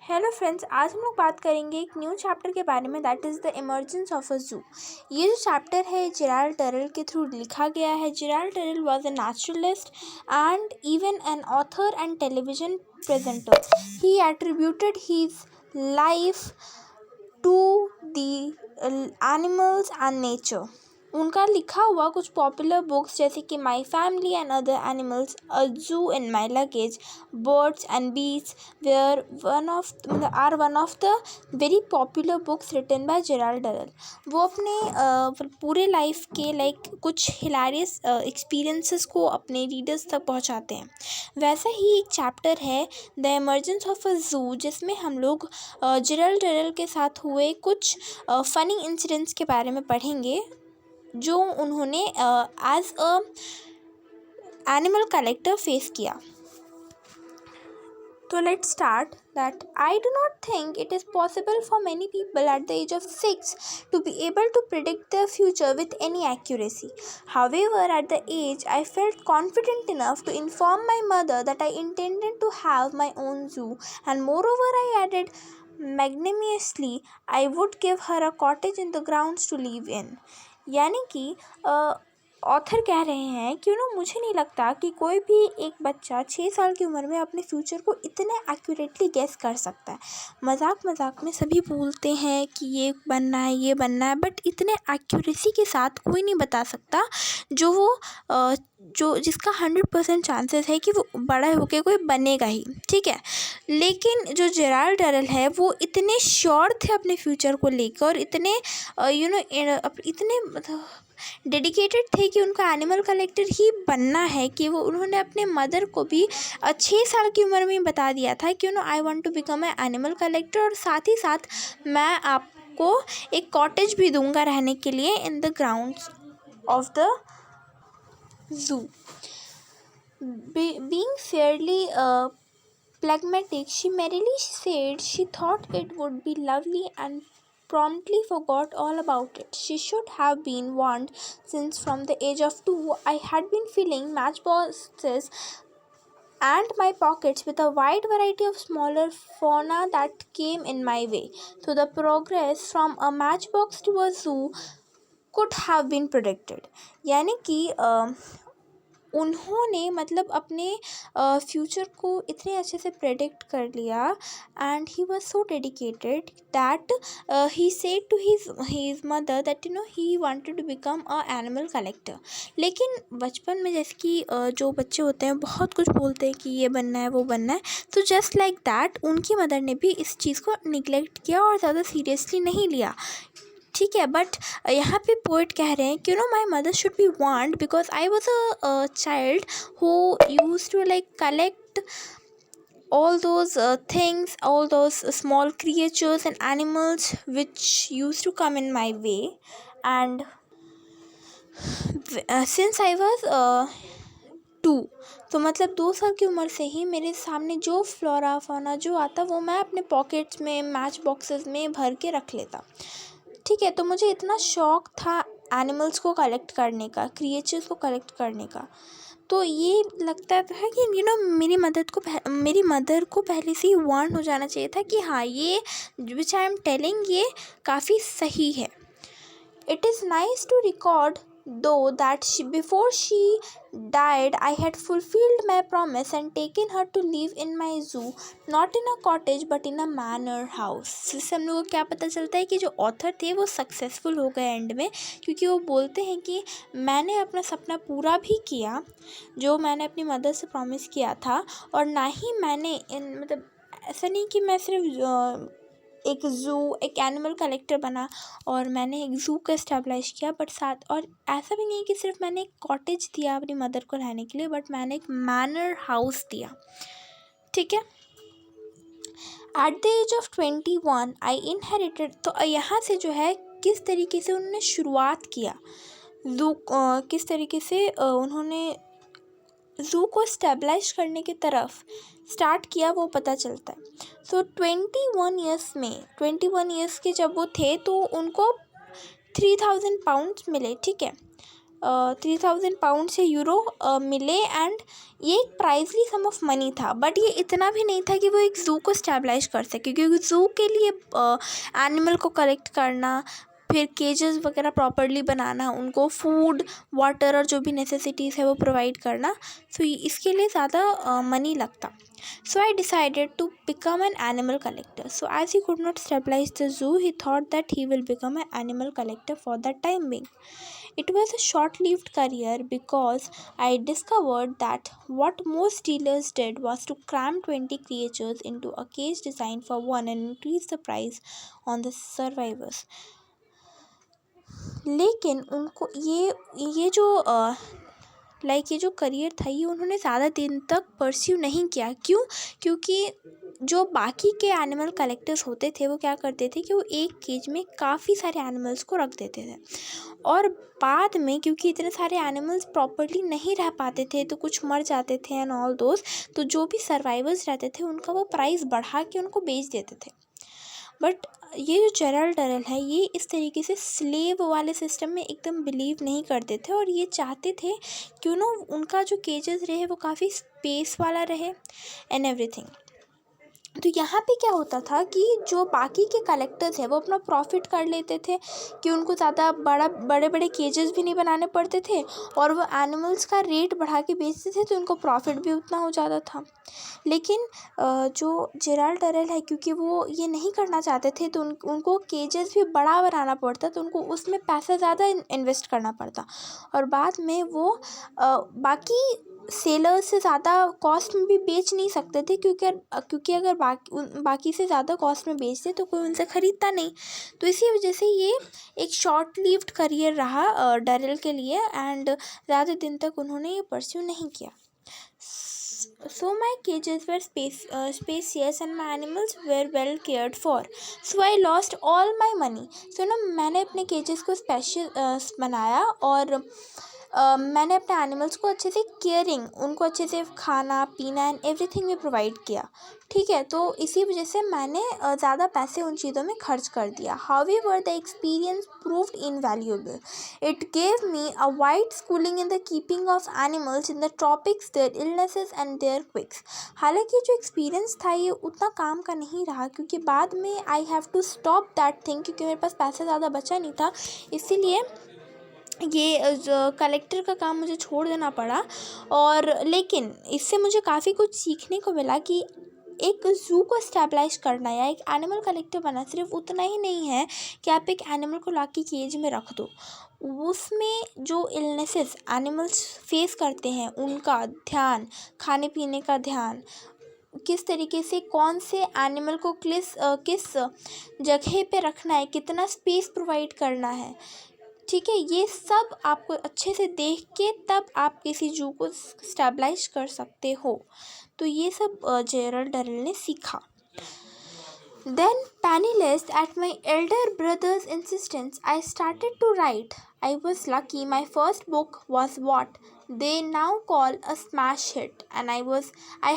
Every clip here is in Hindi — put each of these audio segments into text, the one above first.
हेलो फ्रेंड्स, आज हम लोग बात करेंगे एक न्यू चैप्टर के बारे में, that is the emergence of a जू। ये जो चैप्टर है जेराल्ड टरेल के थ्रू लिखा गया है। Gerald Durrell was a naturalist and even an author and television presenter. He attributed his life to the animals and nature. उनका लिखा हुआ कुछ पॉपुलर बुक्स जैसे कि my family and other animals, a zoo in my luggage, birds and bees were one of the very popular books written by Gerald Durrell. वो अपने पूरे लाइफ के कुछ हिलारियस एक्सपीरियंसेस को अपने रीडर्स तक पहुंचाते हैं। वैसा ही एक चैप्टर है द इमर्जेंस ऑफ अ जू, जिसमें हम लोग जेराल्ड टरेल के साथ हुए कुछ फ़नी इंसिडेंट्स के बारे में पढ़ेंगे जो उन्होंने as a animal collector face किया। So let's start that I do not think it is possible for many people at the age of 6 to be able to predict their future with any accuracy. However, at the age, I felt confident enough to inform my mother that I intended to have my own zoo, and moreover, I added magnanimously I would give her a cottage in the grounds to live in. यानी कि ऑथर कह रहे हैं कि मुझे नहीं लगता कि कोई भी एक बच्चा 6 साल की उम्र में अपने फ्यूचर को इतने एक्यूरेटली गेस कर सकता है। मजाक मजाक में सभी बोलते हैं कि ये बनना है, ये बनना है, बट इतने एक्यूरेसी के साथ कोई नहीं बता सकता जो जिसका 100% चांसेस है कि वो बड़ा होकर कोई बनेगा ही। ठीक है, लेकिन जो जेराल्ड टरेल है वो इतने श्योर थे अपने फ्यूचर को लेकर और इतने इतने डेडिकेटेड थे कि उनको एनिमल कलेक्टर ही बनना है कि वो उन्होंने अपने मदर को भी 6 साल की उम्र में बता दिया था कि I want to become a animal collector, और साथ ही साथ मैं आपको एक कॉटेज भी दूंगा रहने के लिए in the grounds of the zoo. Being Fairlie pragmatic, she merely said she thought it would be lovely and promptly forgot all about it. She should have been warned, since from the age of 2 I had been filling matchboxes and my pockets with a wide variety of smaller fauna that came in my way. So the progress from a matchbox to a zoo could have been predicted. यानी कि उन्होंने अपने फ्यूचर को इतने अच्छे से प्रेडिक्ट कर लिया, and he was so dedicated that he said to his mother that he wanted to become a animal collector. लेकिन बचपन में जैसे कि जो बच्चे होते हैं बहुत कुछ बोलते हैं कि ये बनना है, वो बनना है, तो जस्ट लाइक दैट उनकी मदर ने भी इस चीज़ को निगलेक्ट किया और ज़्यादा सीरियसली नहीं लिया। ठीक है, बट यहाँ पे पोइट कह रहे हैं कि my mother should be want because I was a child who use to collect all those things, all those small creatures and animals which used to come in my way, and since I was 2, तो 2 साल की उम्र से ही मेरे सामने जो फ्लोरा फौना जो आता वो मैं अपने पॉकेट्स में, मैच बॉक्सेस में भर के रख लेता। ठीक है, तो मुझे इतना शौक़ था एनिमल्स को कलेक्ट करने का, क्रिएचर्स को कलेक्ट करने का। तो ये लगता है कि मेरी मदर को पहले से ही वार्न हो जाना चाहिए था कि हाँ, ये विच आई एम टेलिंग ये काफ़ी सही है। It is nice to record though that before she died I had fulfilled my promise and taken her to live in my zoo, not in a cottage but in a manor house। इससे हम लोगों को क्या पता चलता है कि जो ऑथर थे वो सक्सेसफुल हो गए एंड में, क्योंकि वो बोलते हैं कि मैंने अपना सपना पूरा भी किया जो मैंने अपनी मदर से प्रॉमिस किया था, और ना ही मैंने ऐसा नहीं कि मैं सिर्फ एक एक एनिमल कलेक्टर बना और मैंने एक ज़ू का इस्टेब्लिश किया, बट साथ और ऐसा भी नहीं कि सिर्फ मैंने एक कॉटेज दिया अपनी मदर को रहने के लिए, बट मैंने एक मैनर हाउस दिया। ठीक है, at the age of 21 I inherited. तो यहाँ से जो है किस तरीके से उन्होंने शुरुआत किया ज़ू, किस तरीके से उन्होंने ज़ू को इस्टेब्लिश करने की तरफ स्टार्ट किया वो पता चलता है। सो 21 ईयर्स के जब वो थे तो उनको 3000 पाउंड्स मिले। ठीक है, £3,000 या यूरो मिले एंड ये एक प्राइजली सम ऑफ मनी था, बट ये इतना भी नहीं था कि वो एक ज़ू को स्टेबलाइज कर सके, क्योंकि ज़ू के लिए एनिमल को कलेक्ट करना, फिर केजेस वगैरह प्रॉपरली बनाना, उनको फूड, वाटर और जो भी नेसेसिटीज़ है वो प्रोवाइड करना, सो इसके लिए ज़्यादा मनी लगता. So I decided to become an animal collector. So as he could not stabilize the zoo, he thought that he will become an animal collector for that time being. It was a short-lived career because I discovered that what most dealers did was to cram 20 creatures into a cage designed for one and increase the price on the survivors. लेकिन उनको ये जो ये जो करियर था ये उन्होंने ज़्यादा दिन तक परस्यू नहीं किया. क्यों? क्योंकि जो बाकी के एनिमल कलेक्टर्स होते थे वो क्या करते थे कि वो एक केज में काफ़ी सारे एनिमल्स को रख देते थे, और बाद में क्योंकि इतने सारे एनिमल्स प्रॉपरली नहीं रह पाते थे तो कुछ मर जाते थे एंड ऑल दोस, तो जो भी सर्वाइवर्स रहते थे उनका वो प्राइस बढ़ा के उनको बेच देते थे. बट ये जो जेराल्ड डरेल है ये इस तरीके से स्लेव वाले सिस्टम में एकदम बिलीव नहीं करते थे, और ये चाहते थे कि उनका जो केजेस रहे वो काफ़ी स्पेस वाला रहे एंड एवरीथिंग. तो यहाँ पे क्या होता था कि जो बाकी के कलेक्टर्स हैं वो अपना प्रॉफिट कर लेते थे कि उनको ज़्यादा बड़े बड़े केजेस भी नहीं बनाने पड़ते थे, और वो एनिमल्स का रेट बढ़ा के बेचते थे तो उनको प्रॉफिट भी उतना हो जाता था. लेकिन जो जेराल्ड डरेल है क्योंकि वो ये नहीं करना चाहते थे तो उनको केजेस भी बड़ा बनाना पड़ता, तो उनको उसमें पैसा ज़्यादा इन्वेस्ट करना पड़ता, और बाद में वो बाकी सेलर्स से ज़्यादा कॉस्ट में भी बेच नहीं सकते थे, क्योंकि अगर बाकी से ज़्यादा कॉस्ट में बेचते तो कोई उनसे ख़रीदता नहीं. तो इसी वजह से ये एक शॉर्ट लिव्ड करियर रहा डरेल के लिए, एंड ज़्यादा दिन तक उन्होंने ये परस्यू नहीं किया. So my cages were spacious and my animals were well cared for. So I lost all my money. So मैंने अपने केजेस को स्पेशियस बनाया, और मैंने अपने एनिमल्स को अच्छे से केयरिंग, उनको अच्छे से खाना पीना एंड एवरीथिंग भी प्रोवाइड किया. ठीक है, तो इसी वजह से मैंने ज़्यादा पैसे उन चीज़ों में खर्च कर दिया. However the experience proved invaluable. It gave me a wide schooling in the keeping of animals in the tropics, their illnesses and their quirks. हालांकि जो एक्सपीरियंस था ये उतना काम का नहीं रहा, क्योंकि बाद में I have to stop that thing, क्योंकि मेरे पास पैसा ज़्यादा बचा नहीं था, इसीलिए ये कलेक्टर का काम मुझे छोड़ देना पड़ा. और लेकिन इससे मुझे काफ़ी कुछ सीखने को मिला कि एक ज़ू को स्टैब्लाइश करना या एक एनिमल कलेक्टर बनना सिर्फ उतना ही नहीं है कि आप एक एनिमल को ला के केज में रख दो. उसमें जो इलनेसेस एनिमल्स फेस करते हैं उनका ध्यान, खाने पीने का ध्यान, किस तरीके से कौन से एनिमल को किस जगह पे रखना है, कितना स्पेस प्रोवाइड करना है, ठीक है, ये सब आपको अच्छे से देख के तब आप किसी ज़ू को स्टैब्लाइश कर सकते हो. तो ये सब जेराल्ड डरेल ने सीखा. Then, penniless at my elder brother's insistence, I started to write. I was lucky. My first book was what they now call a smash hit, and I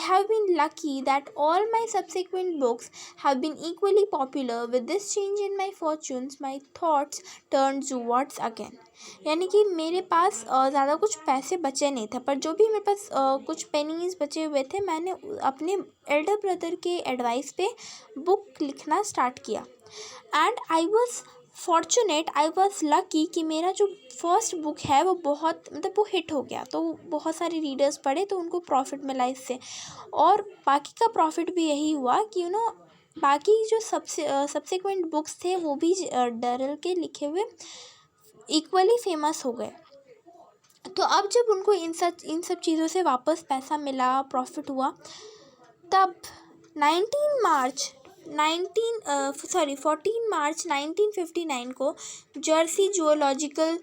have been lucky that all my subsequent books have been equally popular. With this change in my fortunes, my thoughts turned towards again. यानी कि मेरे पास ज़्यादा कुछ पैसे बचे नहीं थे, पर जो भी मेरे पास कुछ पेनीज बचे हुए थे मैंने अपने एल्डर ब्रदर के एडवाइस पे बुक लिखना स्टार्ट किया. And I was fortunate, I was lucky कि मेरा जो फर्स्ट बुक है वो बहुत वो हिट हो गया, तो बहुत सारे रीडर्स पढ़े तो उनको प्रॉफिट मिला इससे. और बाकी का प्रॉफिट भी यही हुआ कि बाकी जो सब्सिक्वेंट बुक्स थे वो भी डरेल के लिखे हुए इक्वली फेमस हो गए. तो अब जब उनको इन सब चीज़ों से वापस पैसा मिला, प्रॉफिट हुआ, तब 14 मार्च 1959 को जर्सी जूलॉजिकल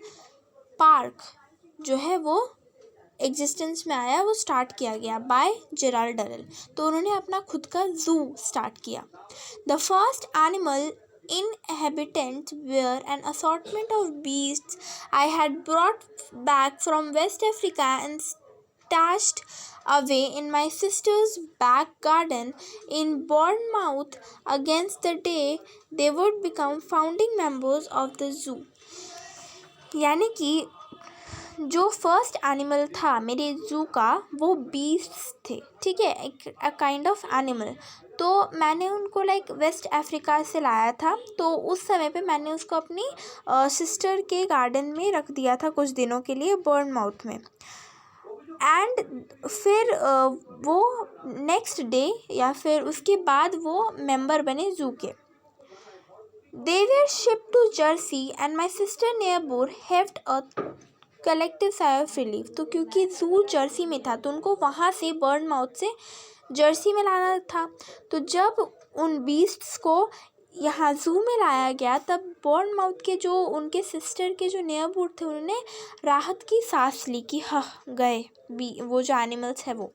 पार्क जो है वो एग्जिस्टेंस में आया, वो स्टार्ट किया गया बाय जेराल्ड डरेल. तो उन्होंने अपना खुद का ज़ू स्टार्ट किया. The first animal inhabitants were an assortment of beasts I had brought back from West Africa and stashed away in my sister's back garden in Bournemouth against the day they would become founding members of the zoo. यानी कि जो फर्स्ट एनिमल था मेरे ज़ू का वो बीस्ट्स थे, ठीक है, एक काइंड ऑफ एनिमल। तो मैंने उनको लाइक वेस्ट अफ्रीका से लाया था, तो उस समय पे मैंने उसको अपनी सिस्टर के गार्डन में रख दिया था कुछ दिनों के लिए बर्नमाउथ में। एंड फिर वो नेक्स्ट डे या फिर उसके बाद वो मेंबर बने ज़ू के। They were shipped to Jersey and my sister Neabur heaved a collective sigh of relief। तो क्योंकि ज़ू जर्सी में था तो उनको वहाँ से बर्नमाउथ से जर्सी में लाना था। तो जब उन बीस्ट्स को यहाँ ज़ू में लाया गया तब बर्नमाउथ के जो उनके सिस्टर के जो नेबूर थे उन्होंने राहत की सांस ली कि हाँ गए वो जो एनिमल्स है वो।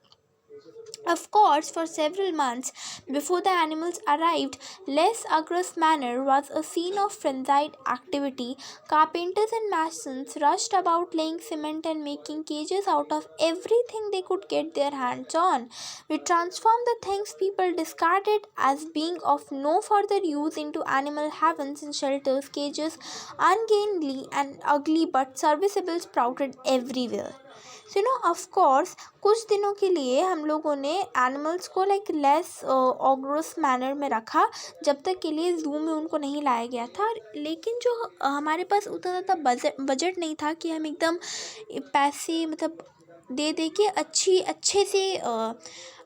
Of course, for several months before the animals arrived, Les Agros Manor was a scene of frenzied activity. Carpenters and masons rushed about laying cement and making cages out of everything they could get their hands on. We transformed the things people discarded as being of no further use into animal heavens and shelters, cages, ungainly and ugly but serviceable sprouted everywhere. So of course कुछ दिनों के लिए हम लोगों ने एनिमल्स को लाइक लेस ऑग्रोस मैनर में रखा जब तक के लिए ज़ू में उनको नहीं लाया गया था। लेकिन जो हमारे पास उतना ज़्यादा बजट नहीं था कि हम एकदम पैसे मतलब दे के अच्छे से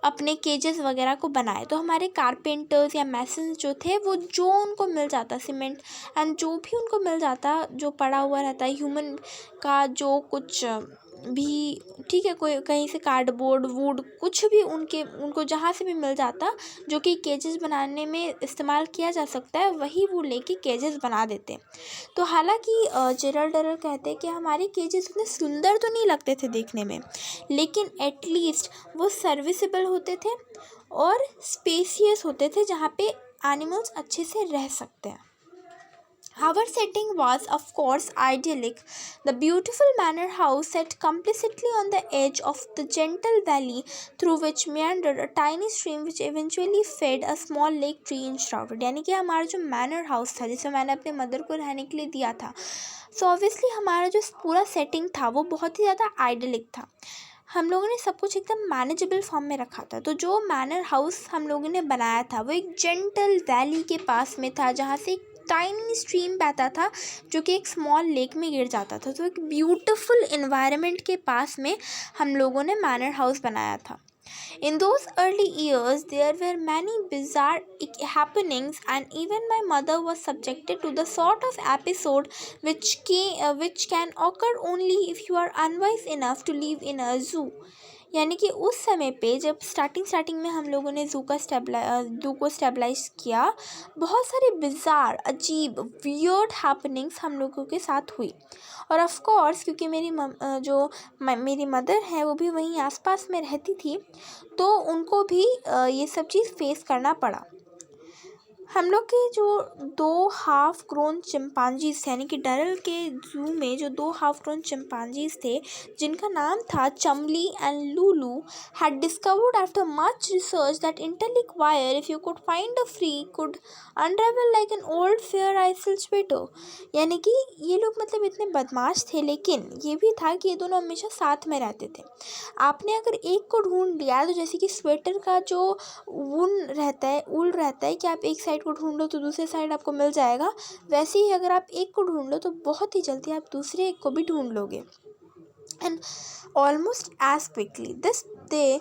अपने केजेस वगैरह को बनाए। तो हमारे कारपेंटर्स या मैसन्स जो थे वो जो उनको मिल जाता सीमेंट एंड जो भी उनको मिल जाता जो पड़ा हुआ रहता है ह्यूमन का जो कुछ भी, ठीक है, कोई कहीं से कार्डबोर्ड वुड कुछ भी उनको जहाँ से भी मिल जाता जो कि केजेस बनाने में इस्तेमाल किया जा सकता है वही वो लेके केजेस बना देते। तो हालांकि जेरल्ड डरर कहते हैं कि हमारे केजेस उतने सुंदर तो नहीं लगते थे देखने में, लेकिन एटलीस्ट वो सर्विसेबल होते थे और स्पेसियस होते थे जहाँ पे एनिमल्स अच्छे से रह सकते हैं। Our setting was, of course, idyllic. The beautiful manor house sat complicitly on the edge of the gentle valley through which meandered a tiny stream which eventually fed a small lake tree enshrouded। यानी कि हमारा जो मैनर हाउस था जिसे मैंने अपने मदर को रहने के लिए दिया था, सो ऑब्वियसली हमारा जो पूरा सेटिंग था वो बहुत ही ज़्यादा आइडलिक था। हम लोगों ने सब कुछ एकदम मैनेजेबल फॉर्म में रखा था। तो जो मैनर हाउस हम लोगों ने बनाया था वो एक जेंटल वैली के पास में था जहाँ से टाइनी स्ट्रीम बहता था जो कि एक स्मॉल लेक में गिर जाता था। तो एक ब्यूटीफुल इन्वायरमेंट के पास में हम लोगों ने मैनर हाउस बनाया था। In those early years, there were many bizarre happenings, and even my mother was subjected to the sort of episode which can occur only if you are unwise enough to live in a zoo। यानी कि उस समय पे जब स्टार्टिंग में हम लोगों ने ज़ू को स्टेबलाइज किया, बहुत सारे बिज़ार अजीब वियर्ड हैपनिंग्स हम लोगों के साथ हुई। और ऑफ कोर्स क्योंकि मेरी मदर है वो भी वहीं आसपास में रहती थी तो उनको भी ये सब चीज़ फेस करना पड़ा। हम लोग के जो 2 हाफ ग्रोन चिंपांजीज थे यानी कि डरल के ज़ू में जो 2 हाफ ग्रोन चिंपांजीज थे जिनका नाम था चमली and Lulu had discovered after much research that interlink wire if you could find a free could अनरेवल like an old fair isle sweater. यानी कि ये लोग मतलब इतने बदमाश थे, लेकिन ये भी था कि ये दोनों हमेशा साथ में रहते थे। आपने अगर एक को ढूंढ लिया तो जैसे कि स्वेटर का जो ऊल रहता है कि आप एक साइड को ढूंढ लो तो दूसरे साइड आपको मिल जाएगा, वैसे ही अगर आप एक को ढूंढ लो तो बहुत ही जल्दी आप दूसरे एक को भी ढूंढ लोगे। And almost as quickly this they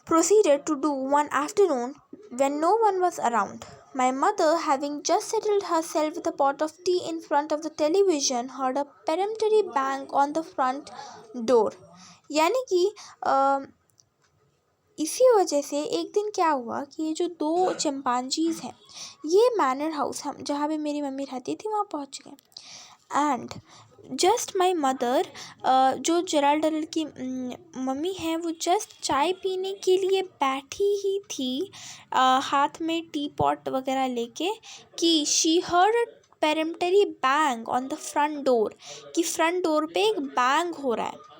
proceeded to do one afternoon when no one was around. My mother, having just settled herself with a pot of tea in front of the television, heard a peremptory bang on the front door। यानी कि इसी वजह से एक दिन क्या हुआ कि ये जो 2 चिंपांजीज हैं ये मैनर हाउस हम जहाँ पे मेरी मम्मी रहती थी वहाँ पहुँच गए। एंड जस्ट माई मदर जो जेराल्ड डरल की मम्मी हैं वो जस्ट चाय पीने के लिए बैठी ही थी हाथ में टी पॉट वगैरह लेके कि she heard peremptory bang on the front door कि फ्रंट डोर पे एक बैंग हो रहा है।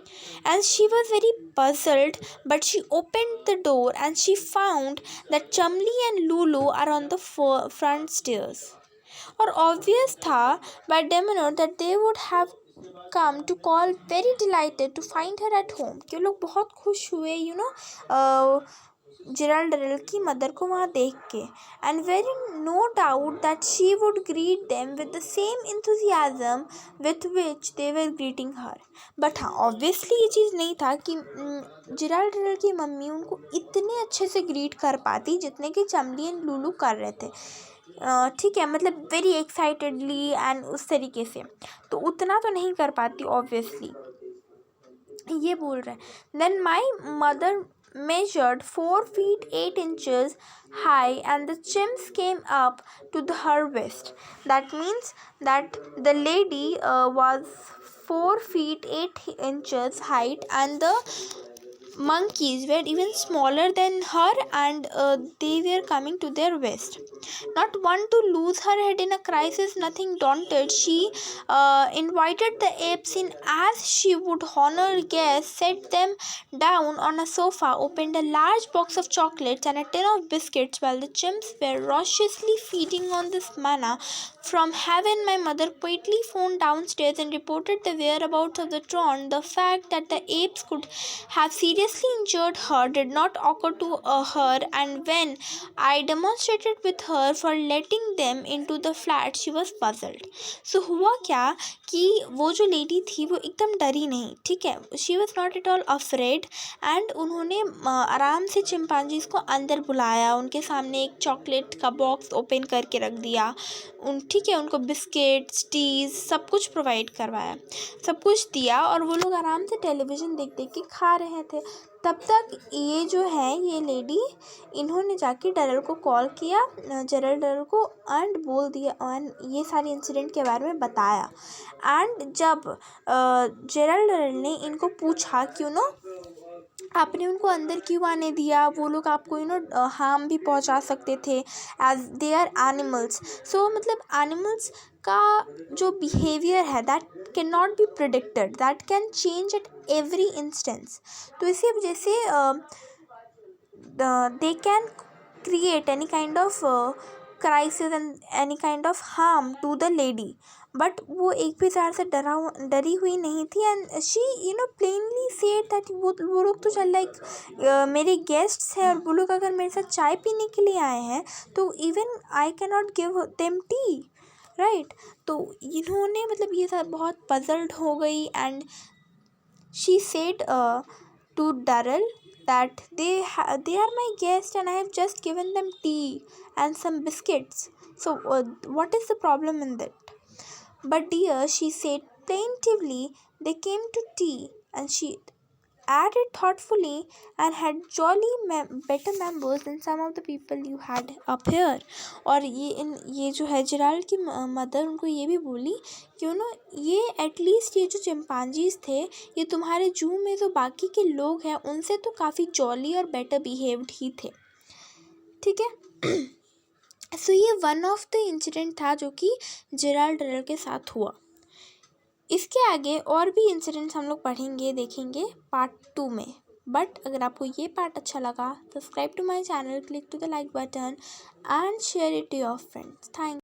And she was very puzzled, but she opened the door and she found that Chamli and Lulu are on the front stairs। और obvious था by demeanor that they would have come to call, very delighted to find her at home. कि वो लोग बहुत खुश हुए जेराल्ड डरेल की मदर को वहाँ देख के, and very no doubt that she would greet them with the same enthusiasm with which they were greeting her. But हाँ, ऑब्वियसली ये चीज़ नहीं था कि जेराल्ड डरेल की मम्मी उनको इतने अच्छे से ग्रीट कर पाती जितने कि चमली एंड लूलू कर रहे थे. ठीक है, मतलब वेरी एक्साइटेडली एंड उस तरीके से, तो उतना तो नहीं कर पाती ऑब्वियसली. ये बोल रहे हैं, then my mother measured 4 feet 8 inches high and the chimps came up to her waist. That means that the lady was 4 feet 8 inches height and the monkeys were even smaller than her, and they were coming to their waist. Not one to lose her head in a crisis, nothing daunted, she invited the apes in as she would honor guests, set them down on a sofa, opened a large box of chocolates and a tin of biscuits while the chimps were raucously feeding on this manna from heaven. My mother quietly phoned downstairs and reported the whereabouts of the tron. The fact that the apes could have seriously injured her did not occur to her, and when I demonstrated with her for letting them into the flat, she was puzzled. So हुआ क्या कि वो जो लेडी थी वो एकदम डरी नहीं, ठीक है, she was not at all afraid, and उन्होंने आराम से चिंपांजीज को अंदर बुलाया, उनके सामने एक चॉकलेट का बॉक्स ओपन करके रख दिया, ठीक है, उनको बिस्किट्स, टीज़, सब कुछ प्रोवाइड करवाया, सब कुछ दिया, और वो लोग आराम से टेलीविज़न देख देख के खा रहे थे. तब तक ये जो है ये लेडी, इन्होंने जाके डरेल को कॉल किया, जेराल्ड डरेल को, एंड बोल दिया, एंड ये सारे इंसिडेंट के बारे में बताया. एंड जब जेराल्ड डरेल ने इनको पूछा आपने उनको अंदर क्यों आने दिया, वो लोग आपको हार्म भी पहुंचा सकते थे एज दे आर एनिमल्स. सो मतलब एनिमल्स का जो बिहेवियर है that can not be predicted, that can change at every instance. तो इसी वजह से they can create any kind of crisis and any kind of harm to the lady. But वो एक भी ज़्यादा से डरी हुई नहीं थी, and she plainly said that वो लोग तो चल लाइक मेरे गेस्ट्स हैं, और वो लोग अगर मेरे साथ चाय पीने के लिए आए हैं तो even I can not give them T, right. तो इन्होंने मतलब ये सब बहुत पजल्ड हो गई, and she said to Darrell that they are my guest and I have just given them tea and some biscuits. So what is the problem in that? But dear, she said plaintively, they came to tea, and she added thoughtfully, and had jolly better members than some of the people you had up here. और ये जो है जेराल्ड की मदर उनको ये भी बोली कि ये एटलीस्ट ये जो चिंपांजीज थे, ये तुम्हारे जू में जो बाकी के लोग हैं उनसे तो काफ़ी जॉली और बेटर बिहेव्ड ही थे, ठीक है. सो ये वन ऑफ द इंसिडेंट था जो कि जेराल्ड डरेल के साथ हुआ. इसके आगे और भी इंसिडेंट्स हम लोग पढ़ेंगे, देखेंगे पार्ट 2 में. बट अगर आपको ये पार्ट अच्छा लगा, subscribe to my channel, click to the like button and share it to your friends. Thank